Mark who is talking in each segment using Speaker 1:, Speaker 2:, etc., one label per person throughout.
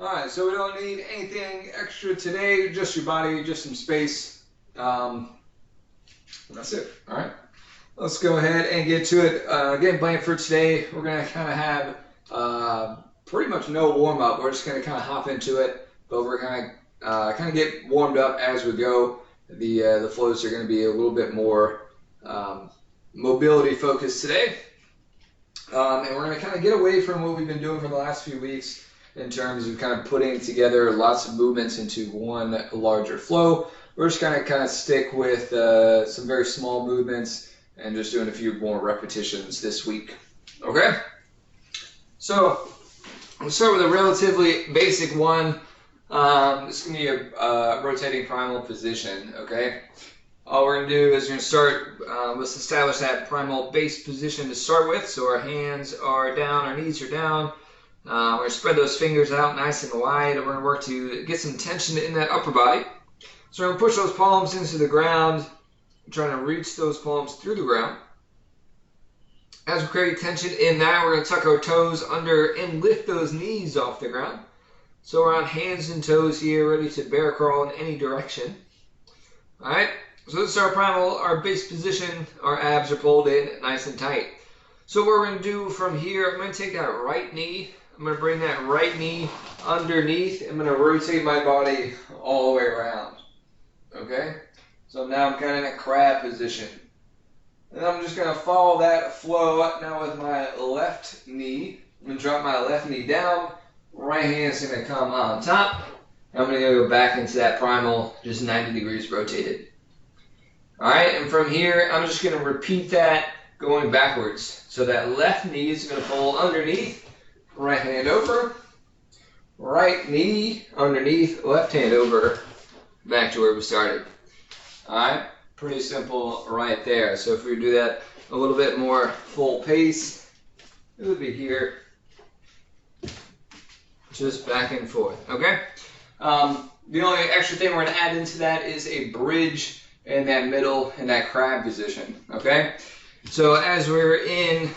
Speaker 1: Alright, so we don't need anything extra today, just your body, just some space. That's it. Alright, let's go ahead and get to it. Game plan for today, we're going to kind of have pretty much no warm-up. We're just going to kind of hop into it, but we're going to kind of get warmed up as we go. The floats are going to be a little bit more mobility focused today. And we're going to kind of get away from what we've been doing for the last few weeks in terms of kind of putting together lots of movements into one larger flow. We're just going to kind of stick with some very small movements and just doing a few more repetitions this week. Okay? So, we'll start with a relatively basic one. This is going to be a rotating primal position, okay? All we're going to do is we're going to start, let's establish that primal base position to start with. So our hands are down, our knees are down. We're going to spread those fingers out nice and wide, and we're going to work to get some tension in that upper body. So we're going to push those palms into the ground, trying to reach those palms through the ground. As we create tension in that, we're going to tuck our toes under and lift those knees off the ground. So we're on hands and toes here, ready to bear crawl in any direction. Alright, so this is our primal, our base position. Our abs are pulled in nice and tight. So what we're going to do from here, I'm going to take that right knee. I'm going to bring that right knee underneath. I'm going to rotate my body all the way around. Okay? So now I'm kind of in a crab position. And I'm just going to follow that flow now with my left knee. I'm going to drop my left knee down. Right hand's going to come on top. I'm going to go back into that primal, just 90 degrees rotated. Alright, and from here, I'm just going to repeat that going backwards. So that left knee is going to pull underneath. Right hand over, right knee underneath, left hand over, back to where we started. Alright, pretty simple right there. So if we do that a little bit more full pace, it would be here, just back and forth, okay? The only extra thing we're going to add into that is a bridge in that middle, in that crab position, okay? So as we're in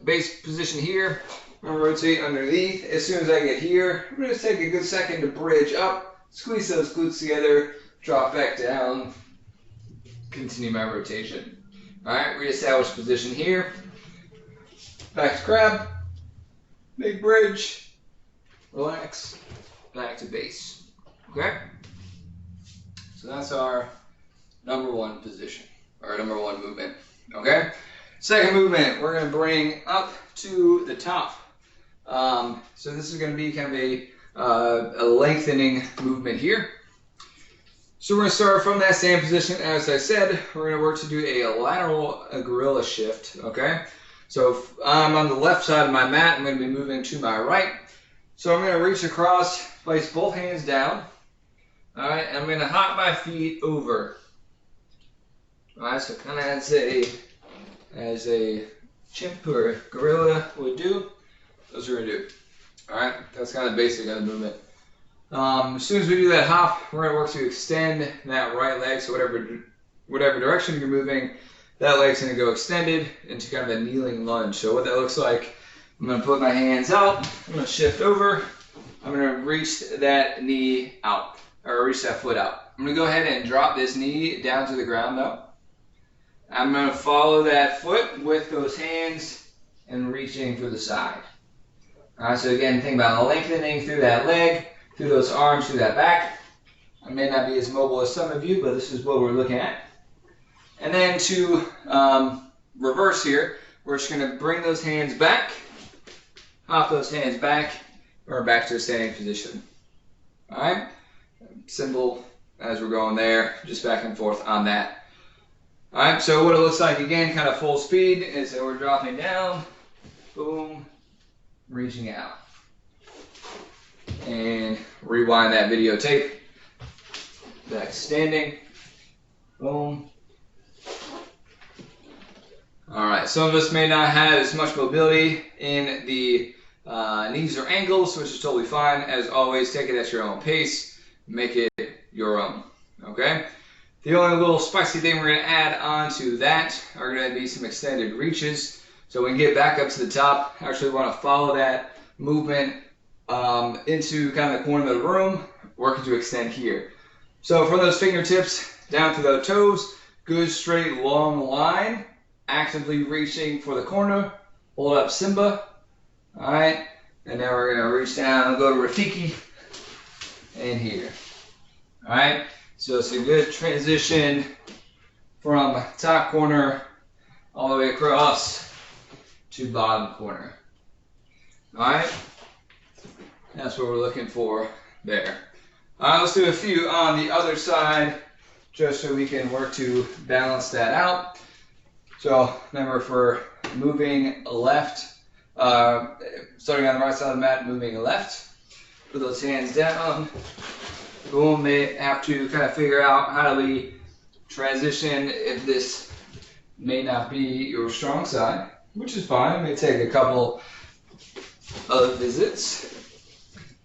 Speaker 1: base position here, I'm going to rotate underneath. As soon as I get here, I'm going to take a good second to bridge up, squeeze those glutes together, drop back down, continue my rotation. Alright, reestablish position here. Back to crab, big bridge, relax, back to base. Okay? So that's our number one position, or number one movement. Okay? Second movement, we're going to bring up to the top. So this is going to be kind of a lengthening movement here. So we're going to start from that same position. As I said, we're going to work to do a lateral gorilla shift, okay? So if I'm on the left side of my mat, I'm going to be moving to my right. So I'm going to reach across, place both hands down. All right, and I'm going to hop my feet over. All right, so kind of as a chimp or a gorilla would do. That's what we're going to do. Alright, that's kind of the basic of the movement. As soon as we do that hop, we're going to work to extend that right leg. So whatever direction you're moving, that leg's going to go extended into kind of a kneeling lunge. So what that looks like, I'm going to put my hands out, I'm going to shift over, I'm going to reach that knee out, or reach that foot out. I'm going to go ahead and drop this knee down to the ground though. I'm going to follow that foot with those hands and reaching for the side. Alright, so again, think about lengthening through that leg, through those arms, through that back. I may not be as mobile as some of you, but this is what we're looking at. And then to reverse here, we're just going to bring those hands back, hop those hands back, or back to a standing position. Alright, simple as we're going there, just back and forth on that. Alright, so what it looks like again, kind of full speed, is that we're dropping down, boom, reaching out. And rewind that videotape. Back standing. Boom. Alright, some of us may not have as much mobility in the knees or ankles, which is totally fine. As always, take it at your own pace. Make it your own. Okay? The only little spicy thing we're going to add on to that are going to be some extended reaches. So when we get back up to the top, I actually want to follow that movement into kind of the corner of the room, working to extend here. So from those fingertips down to the toes, good straight long line, actively reaching for the corner, hold up Simba, all right, and then we're gonna reach down and go to Rafiki and here, all right. So it's a good transition from top corner all the way across to bottom corner, all right. That's what we're looking for there. All right, let's do a few on the other side just so we can work to balance that out. So remember, for moving left, starting on the right side of the mat, moving left, put those hands down. We may have to kind of figure out how do we transition if this may not be your strong side, which is fine. It may take a couple of visits.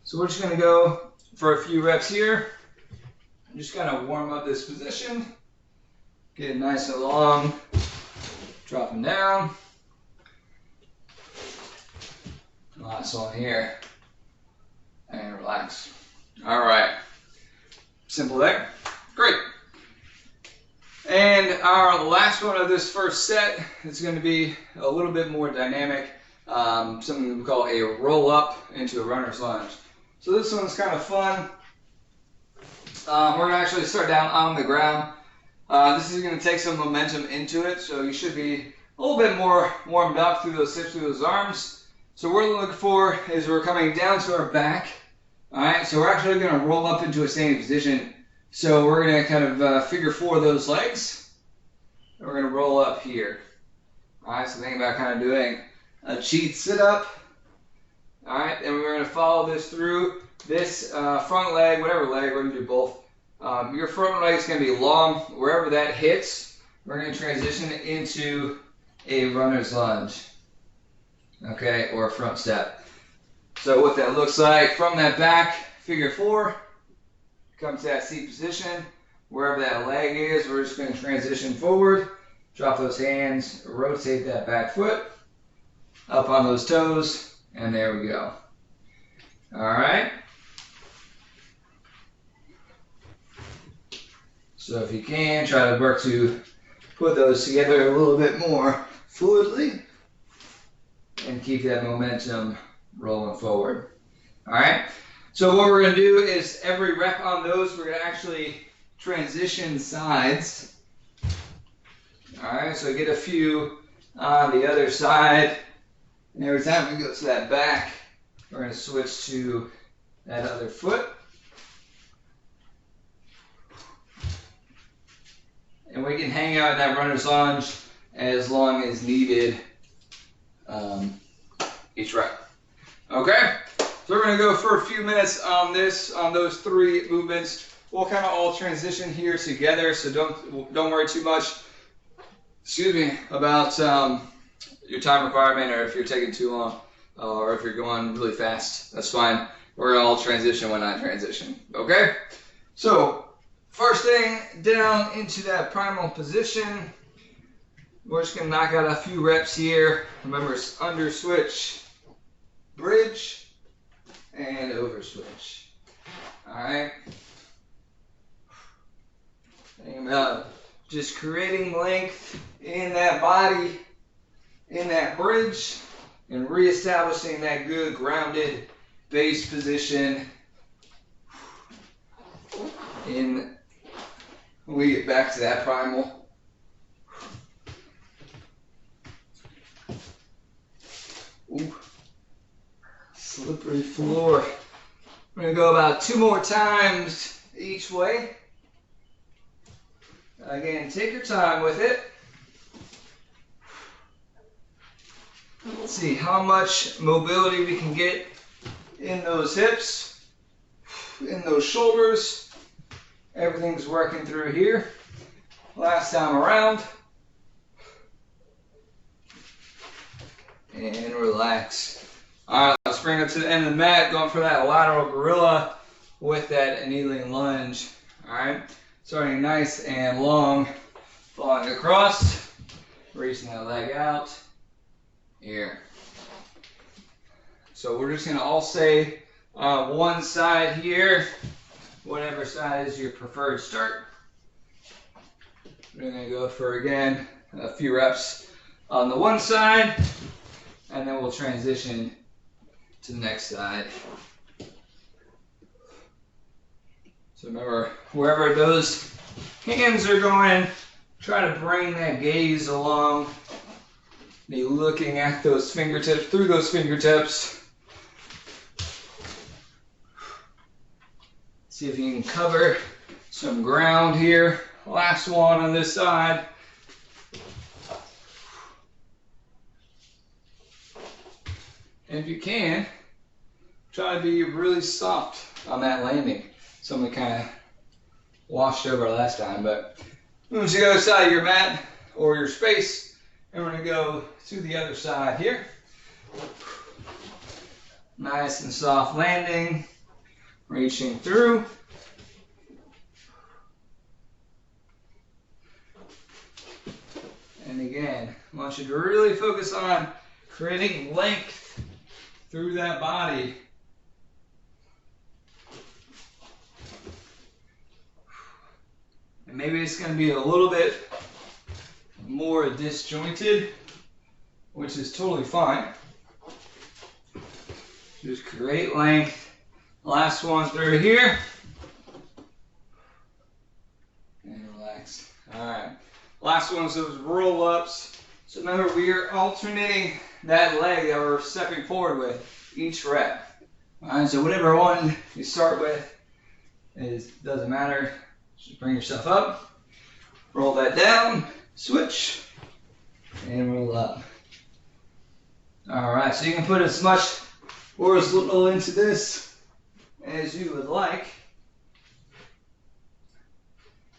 Speaker 1: So we're just going to go for a few reps here. Just kind of warm up this position. Get it nice and long. Drop them down. Last one here. And relax. All right. Simple there. Great. And our last one of this first set is going to be a little bit more dynamic. Something we call a roll up into a runner's lunge. So this one's kind of fun. We're going to actually start down on the ground. This is going to take some momentum into it, so you should be a little bit more warmed up through those hips, through those arms. So what we're looking for is we're coming down to our back. All right, so we're actually going to roll up into a standing position. So we're going to kind of figure four those legs. And we're going to roll up here. All right, so think about kind of doing a cheat sit-up. All right, and we're going to follow this through. This front leg, whatever leg, we're going to do both. Your front leg is going to be long. Wherever that hits, we're going to transition into a runner's lunge, okay, or a front step. So what that looks like, from that back, figure four, come to that seat position. Wherever that leg is, we're just going to transition forward, drop those hands, rotate that back foot, up on those toes, and there we go. All right. So if you can, try to work to put those together a little bit more fluidly and keep that momentum rolling forward. All right. So what we're going to do is every rep on those, we're going to actually transition sides. All right. So get a few on the other side. And every time we go to that back, we're going to switch to that other foot. And we can hang out in that runner's lunge as long as needed each rep. Okay? So we're going to go for a few minutes on this, on those three movements. We'll kind of all transition here together, so don't worry too much, about your time requirement, or if you're taking too long, or if you're going really fast. That's fine. We're going to all transition when I transition. Okay? So first thing, down into that primal position. We're just going to knock out a few reps here. Remember, it's under switch, bridge, and over switch. All right. Think about just creating length in that body, in that bridge, and reestablishing that good grounded base position in when we get back to that primal. Ooh. Slippery floor. We're going to go about 2 more times each way. Again, take your time with it. Let's see how much mobility we can get in those hips, in those shoulders. Everything's working through here. Last time around. And relax. All right, let's bring it to the end of the mat, going for that lateral gorilla with that kneeling lunge. All right, starting nice and long, falling across, reaching that leg out here. So we're just gonna all stay one side here, whatever side is your preferred start. We're going to go for, again, a few reps on the one side, and then we'll transition to the next side. So remember, wherever those hands are going, try to bring that gaze along. Be looking at those fingertips, through those fingertips. See if you can cover some ground here. Last one on this side. And if you can, try to be really soft on that landing. Something kind of washed over last time, but move to the other side of your mat or your space, and we're going to go to the other side here. Nice and soft landing, reaching through. And again, I want you to really focus on creating length through that body. And maybe it's going to be a little bit more disjointed, which is totally fine. Just create length. Last one through here. And relax. All right. Last one's those roll-ups. So remember, we are alternating that leg that we're stepping forward with each rep. All right, so whatever one you start with, doesn't matter. Just bring yourself up, roll that down, switch, and roll up. All right, so you can put as much or as little into this as you would like.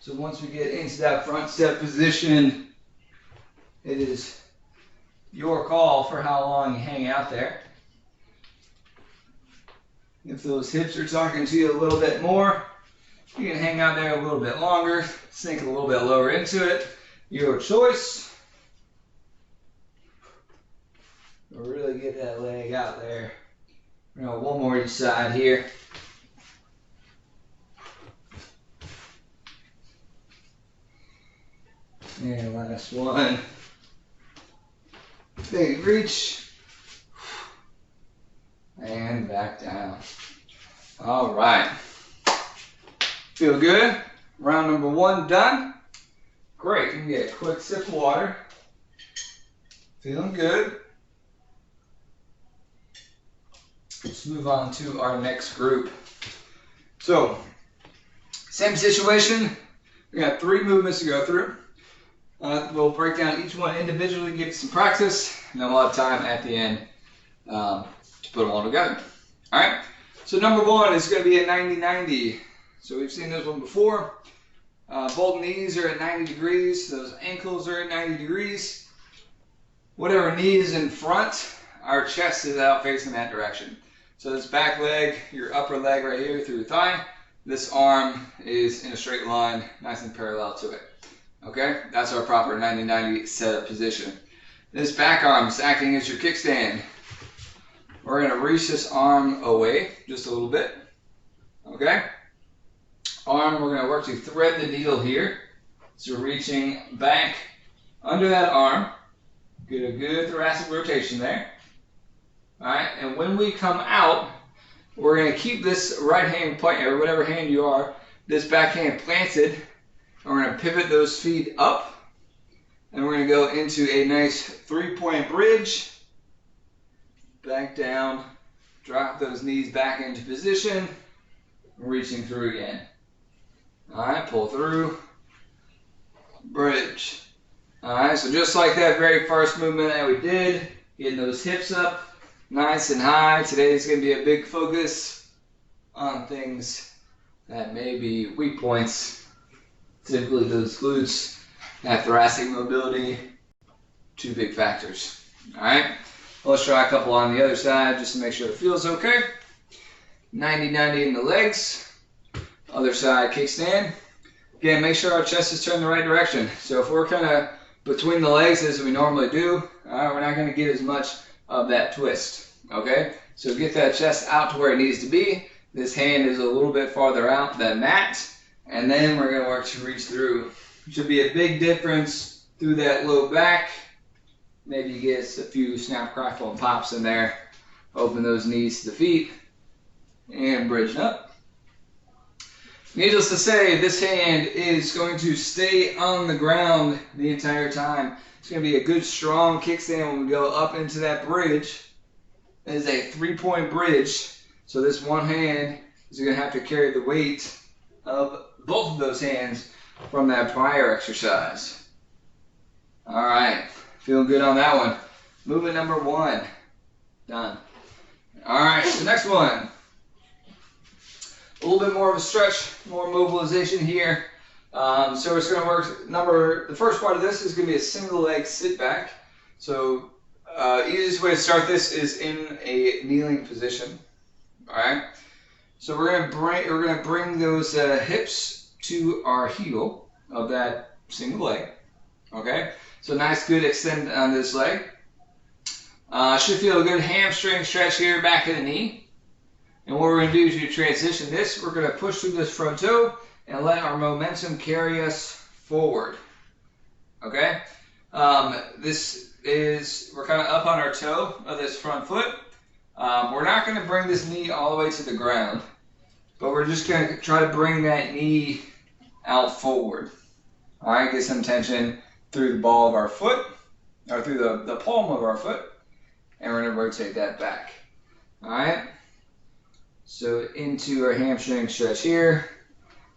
Speaker 1: So once we get into that front step position, it is your call for how long you hang out there. If those hips are talking to you a little bit more, you can hang out there a little bit longer, sink a little bit lower into it. Your choice. Really get that leg out there. One more each side here. And last one. Big reach. And back down. All right. Feel good? Round number 1 done. Great. You can get a quick sip of water. Feeling good. Let's move on to our next group. So, same situation. We got 3 movements to go through. We'll break down each one individually, give you some practice, and then we'll have time at the end to put them all together. All right. So number 1 is going to be a 90-90. So we've seen this one before. Both knees are at 90 degrees. Those ankles are at 90 degrees. Whatever knee is in front, our chest is out facing that direction. So this back leg, your upper leg right here through the thigh, this arm is in a straight line, nice and parallel to it. Okay, that's our proper 90-90 setup position. This back arm is acting as your kickstand. We're going to reach this arm away just a little bit. Okay, arm, we're going to work to thread the needle here. So reaching back under that arm, get a good thoracic rotation there. All right, and when we come out, we're going to keep this right hand planted, or whatever hand you are, this back hand planted. We're going to pivot those feet up, and we're going to go into a nice 3-point bridge. Back down, drop those knees back into position, reaching through again. All right, pull through, bridge. All right, so just like that very first movement that we did, getting those hips up nice and high. Today's going to be a big focus on things that may be weak points. Typically those glutes, that thoracic mobility, 2 big factors. All right, let's try a couple on the other side just to make sure it feels okay. 90-90 in the legs. Other side, kickstand. Again, make sure our chest is turned the right direction. So if we're kind of between the legs as we normally do, we're not going to get as much of that twist. Okay, So get that chest out to where it needs to be. This hand is a little bit farther out than that. And then we're going to work to reach through. Should be a big difference through that low back. Maybe you get a few snap, crackle, and pops in there. Open those knees to the feet. And bridge up. Needless to say, this hand is going to stay on the ground the entire time. It's going to be a good, strong kickstand when we go up into that bridge. It is a 3-point bridge. So this one hand is going to have to carry the weight of both of those hands from that prior exercise. All right, feeling good on that one. Movement number 1, done. All right, the next one. A little bit more of a stretch, more mobilization here. So we're just going to work the first part of this is going to be a single leg sit back. So easiest way to start this is in a kneeling position. All right. So we're going to bring those hips to our heel of that single leg. Okay. So nice, good extend on this leg. Should feel a good hamstring stretch here, back of the knee. And what we're going to do to transition this, we're going to push through this front toe and let our momentum carry us forward. Okay? We're kind of up on our toe of this front foot. We're not going to bring this knee all the way to the ground, but we're just going to try to bring that knee out forward. All right? Get some tension through the ball of our foot, or through the palm of our foot, and we're going to rotate that back. All right? So into our hamstring stretch here,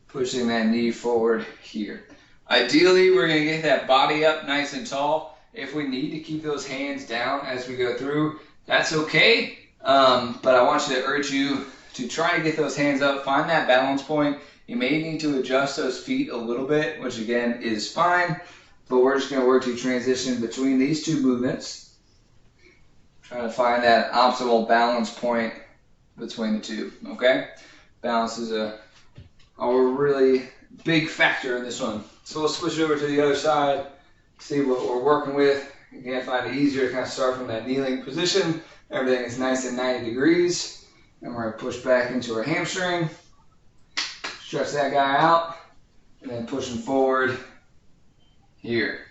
Speaker 1: pushing that knee forward here. Ideally, we're going to get that body up nice and tall. If we need to keep those hands down as we go through, that's okay. But I want you to urge you to try to get those hands up, find that balance point. You may need to adjust those feet a little bit, which again is fine. But we're just going to work to transition between these two movements. Trying to find that optimal balance point between the two, okay? Balance is a really big factor in this one. So we'll switch over to the other side, see what we're working with. Again, find it easier to kind of start from that kneeling position. Everything is nice at 90 degrees. And we're going to push back into our hamstring. Stretch that guy out. And then pushing forward here.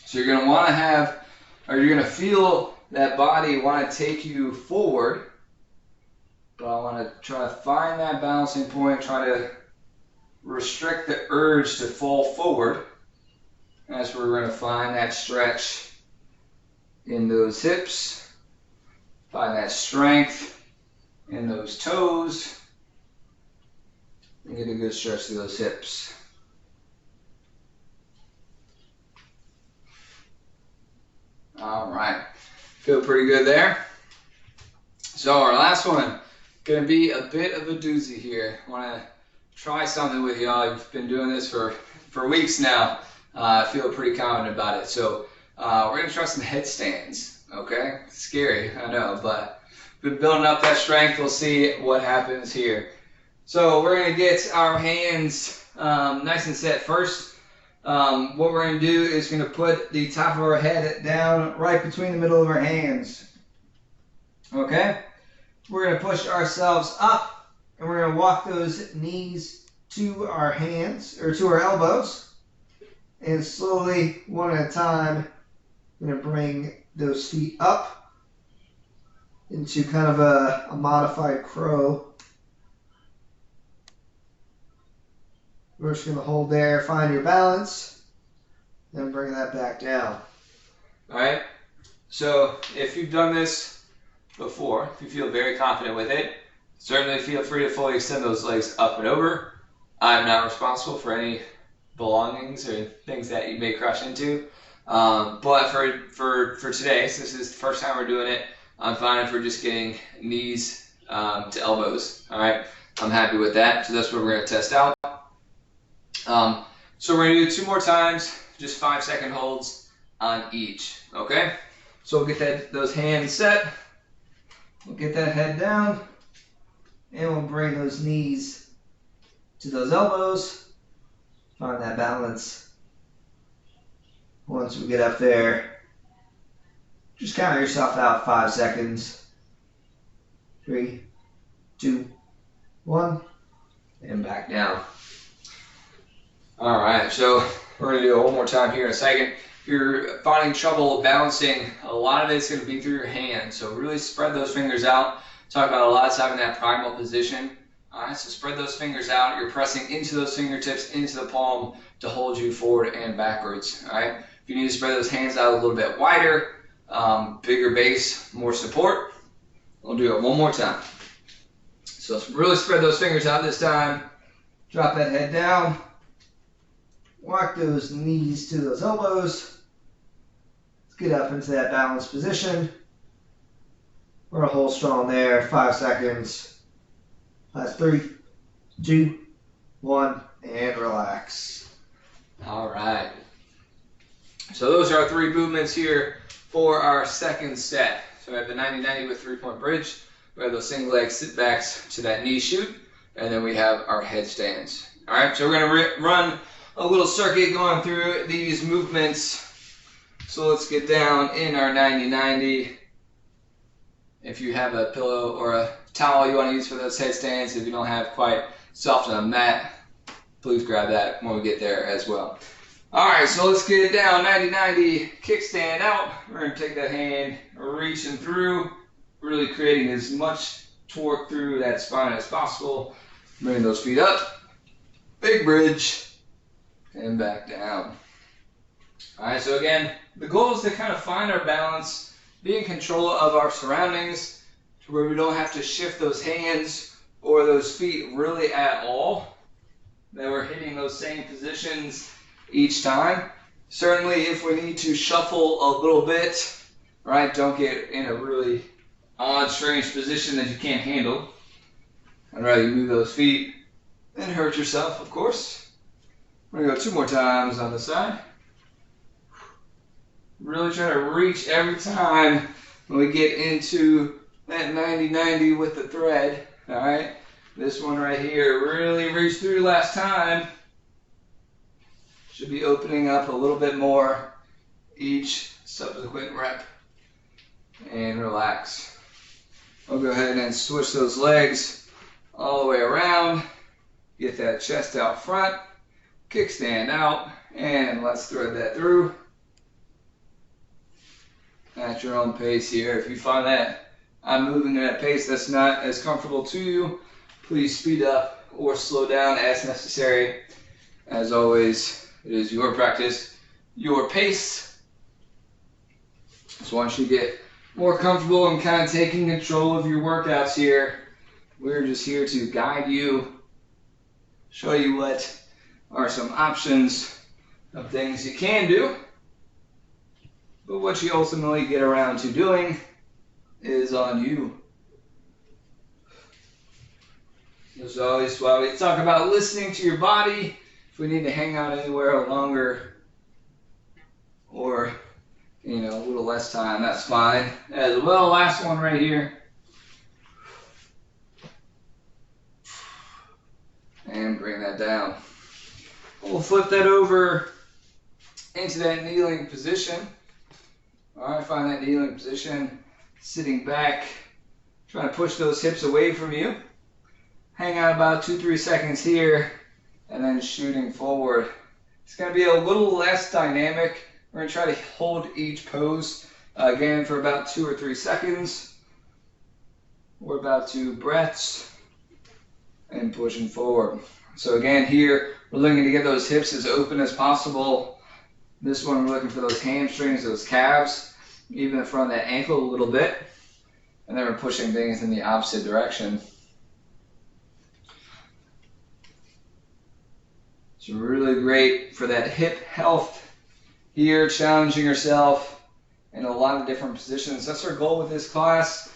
Speaker 1: So you're going to want to have, or you're going to feel that body want to take you forward. But I want to try to find that balancing point, try to restrict the urge to fall forward. That's where we're going to find that stretch in those hips, find that strength in those toes, and get a good stretch through those hips. All right, feel pretty good there. So our last one. Going to be a bit of a doozy here. I want to try something with y'all. You've been doing this for weeks now. I feel pretty confident about it. So we're going to try some headstands. Okay? Scary, I know, but we've been building up that strength. We'll see what happens here. So we're going to get our hands nice and set first. What we're going to do is going to put the top of our head down right between the middle of our hands. Okay? We're going to push ourselves up, and we're going to walk those knees to our hands, or to our elbows, and slowly, one at a time, we're going to bring those feet up into kind of a modified crow. We're just going to hold there, find your balance, then bring that back down. All right, so if you've done this before, if you feel very confident with it, certainly feel free to fully extend those legs up and over. I'm not responsible for any belongings or things that you may crash into. But for today, since this is the first time we're doing it, I'm fine if we're just getting knees to elbows. All right, I'm happy with that. So that's what we're going to test out. So we're going to do 2 more times, just 5-second holds on each. Okay, so we'll get those hands set. We'll get that head down, and we'll bring those knees to those elbows. Find that balance. Once we get up there, just count yourself out 5 seconds. 3, 2, 1, and back down. All right, so we're going to do it one more time here in a second. If you're finding trouble balancing, a lot of it's going to be through your hands. So really spread those fingers out. Talk about a lot of time in that primal position. All right, so spread those fingers out. You're pressing into those fingertips, into the palm to hold you forward and backwards. All right. If you need to spread those hands out a little bit wider, bigger base, more support, we'll do it one more time. So really spread those fingers out this time. Drop that head down. Walk those knees to those elbows. Let's get up into that balanced position. We're going to hold strong there. 5 seconds. That's 3, 2, 1, and relax. All right. So those are our 3 movements here for our second set. So we have the 90-90 with 3-point bridge. We have those single leg sit backs to that knee shoot. And then we have our headstands. All right, so we're going to run a little circuit going through these movements. So let's get down in our 90-90. If you have a pillow or a towel you want to use for those headstands, if you don't have quite soft on a mat, please grab that when we get there as well. All right, so let's get it down. 90-90, kickstand out. We're going to take that hand, reaching through, really creating as much torque through that spine as possible. Bring those feet up, big bridge, and back down. All right, so again, the goal is to kind of find our balance, be in control of our surroundings to where we don't have to shift those hands or those feet really at all, that we're hitting those same positions each time. Certainly if we need to shuffle a little bit, right, don't get in a really odd, strange position that you can't handle. I'd rather you move those feet and hurt yourself, of course. We're going to go 2 more times on the side. Really try to reach every time when we get into that 90-90 with the thread. All right, this one right here, really reach through last time. Should be opening up a little bit more each subsequent rep. And relax. We'll go ahead and switch those legs all the way around. Get that chest out front. Kickstand out. And let's thread that through. At your own pace here. If you find that I'm moving at a pace that's not as comfortable to you, please speed up or slow down as necessary. As always, it is your practice, your pace. So once you get more comfortable and kind of taking control of your workouts here, we're just here to guide you, show you what are some options of things you can do. But what you ultimately get around to doing is on you. As always, while we talk about listening to your body, if we need to hang out anywhere longer or, a little less time, that's fine as well. Last one right here. And bring that down. We'll flip that over into that kneeling position. All right, find that kneeling position, sitting back, trying to push those hips away from you. Hang out about 2-3 seconds here, and then shooting forward. It's going to be a little less dynamic. We're going to try to hold each pose again for about 2 or 3 seconds. We're about 2 breaths, and pushing forward. So again, here we're looking to get those hips as open as possible. This one, we're looking for those hamstrings, those calves, even in front of that ankle a little bit. And then we're pushing things in the opposite direction. It's really great for that hip health here, challenging yourself in a lot of different positions. That's our goal with this class,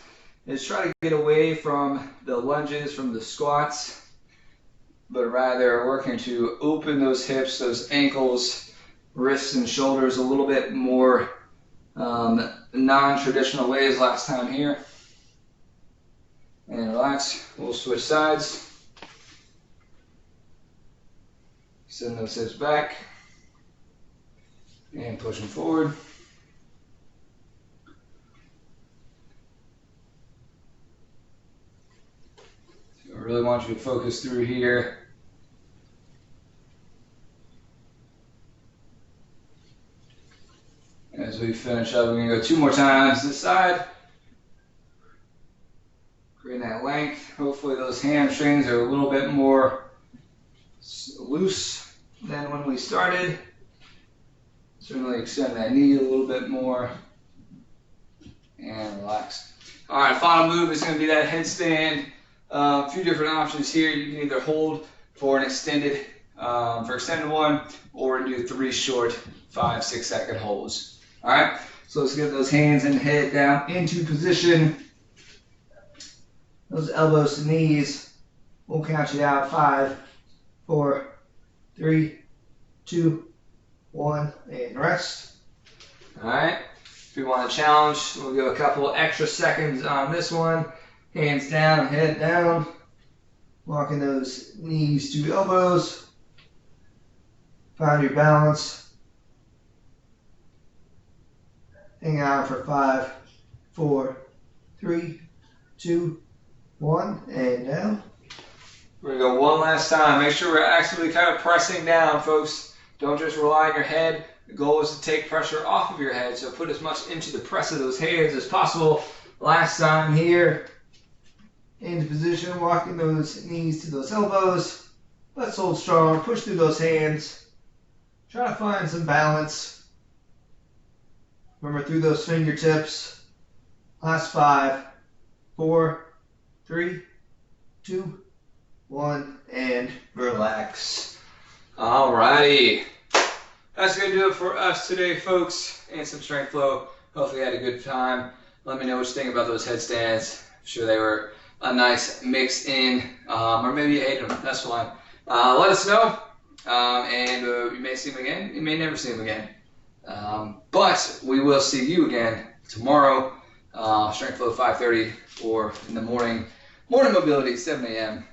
Speaker 1: is try to get away from the lunges, from the squats, but rather working to open those hips, those ankles, wrists and shoulders a little bit more non-traditional ways last time here. And relax. We'll switch sides. Send those hips back. And pushing forward. I really want you to focus through here. As we finish up, we're going to go 2 more times this side. Create that length. Hopefully those hamstrings are a little bit more loose than when we started. Certainly extend that knee a little bit more. And relax. All right, final move is going to be that headstand. A few different options here. You can either hold for an extended one, or do 3 short 5-6 second holds. All right, so let's get those hands and head down into position. Those elbows to knees. We'll count you out. 5, 4, 3, 2, 1, and rest. All right. If you want to challenge, we'll go a couple extra seconds on this one. Hands down, head down. Walking those knees to elbows. Find your balance. Hang on for 5, 4, 3, 2, 1, and down. We're going to go one last time. Make sure we're actively kind of pressing down, folks. Don't just rely on your head. The goal is to take pressure off of your head, so put as much into the press of those hands as possible. Last time here. Into position, walking those knees to those elbows. Let's hold strong. Push through those hands. Try to find some balance. Remember, through those fingertips. Last 5, 4, 3, 2, 1, and relax. Alrighty. That's going to do it for us today, folks, and some strength flow. Hopefully you had a good time. Let me know what you think about those headstands. I'm sure they were a nice mix in, or maybe you ate them. That's fine. Let us know, and you may see them again. You may never see them again. But we will see you again tomorrow. Strength flow 5:30 or in the morning. Morning mobility 7 a.m.